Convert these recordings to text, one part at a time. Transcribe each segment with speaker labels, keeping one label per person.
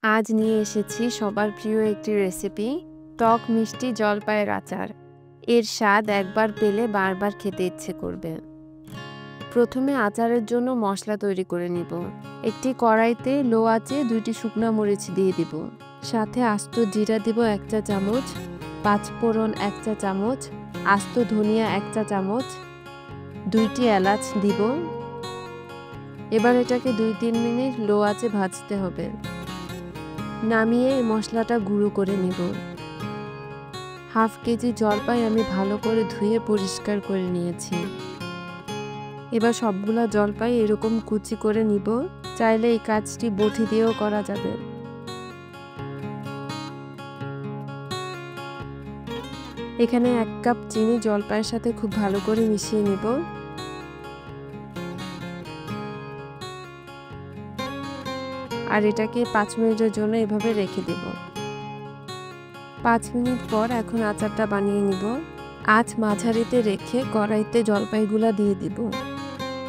Speaker 1: আজ নিয়ে এসেছি সবার প্রিয় একটি রেসিপি, টক মিষ্টি জলপাইয়ের আচার। এর স্বাদ একবার পেলে বারবার খেতে ইচ্ছে করবে। প্রথমে আচারের জন্য মশলা তৈরি করে নিব। একটি কড়াইতে লো আঁচে 2টি শুকনো মরিচ দিয়ে দিব। সাথে আস্ত জিরা দিব 1 চা চামচ, 5 ফোড়ন 1 চা চামচ, আস্ত ধনিয়া 1 চা চামচ, 2টি এলাচ দিব। এবার এটাকে 2-3 মিনিট লো আঁচে ভাজতে হবে। নামিয়ে মশলাটা গুঁড়ো করে নিব। হাফ কেজি জলপাই আমি ভালো করে ধুয়ে পরিষ্কার করে নিয়েছি। এবার সবগুলা জলপাই এরকম কুচি করে নিব। চাইলে এই কাজটি বটি দিয়েও করা যাবে। এখানে 1 কাপ চিনি জলপাইয়ের সাথে খুব ভালো করে মিশিয়ে নিব। আর এটাকে 5 মিনিটের জন্য এভাবে রেখে দেব। 5 মিনিট পর এখন আচারটা বানিয়ে নিব। আঁচ মাঝারিতে রেখে কড়াইতে জলপাইগুলা দিয়ে দিব।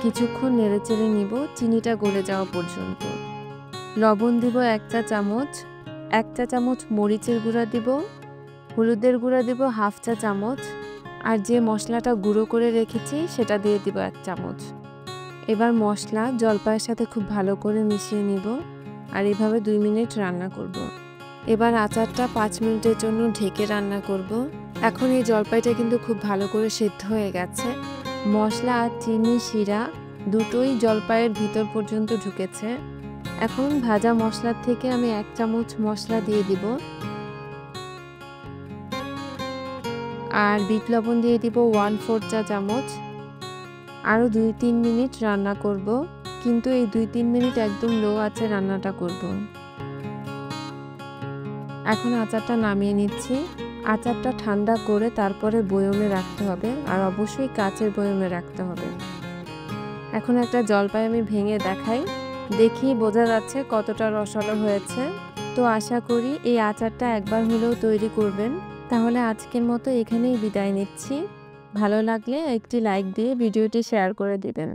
Speaker 1: কিছুক্ষণ নেড়েচেড়ে নিব চিনিটা গলে যাওয়া পর্যন্ত। লবণ দিব 1 চা চামচ, 1 চা চামচ মরিচের গুঁড়া দিব, হলুদের গুঁড়া দিব হাফ চা চামচ, আর যে মশলাটা গুঁড়ো করে রেখেছি সেটা দিয়ে দিব 1 চামচ। এবার মশলা জলপাইয়ের সাথে খুব ভালো করে মিশিয়ে নিব আর এভাবে 2 মিনিট রান্না করব। এবার আচারটা 5 মিনিটের জন্য ঢেকে রান্না করব। এখন এই জলপাইটা কিন্তু খুব ভালো করে সেদ্ধ হয়ে গেছে। মশলা আর চিনি শিরা দুটোই জলপাইয়ের ভিতর পর্যন্ত ঢুকেছে। এখন ভাজা মশলার থেকে আমি 1 চামচ মশলা দিয়ে দিব। আর বিট লবণ দিয়ে দিব 1/4 চা চামচ। আরও 2-3 মিনিট রান্না করব, কিন্তু এই 2-3 মিনিট একদম লো আঁচে রান্নাটা করব। এখন আচারটা নামিয়ে নিচ্ছি। আচারটা ঠান্ডা করে তারপরে বয়মে রাখতে হবে, আর অবশ্যই কাচের বয়মে রাখতে হবে। এখন একটা জলপাই আমি ভেঙে দেখাই, দেখি বোঝা যাচ্ছে কতটা রসালো হয়েছে। তো আশা করি এই আচারটা একবার হলেও তৈরি করবেন। তাহলে আজকের মতো এখানেই বিদায় নিচ্ছি। ভালো লাগলে একটি লাইক দিয়ে ভিডিওটি শেয়ার করে দিবেন।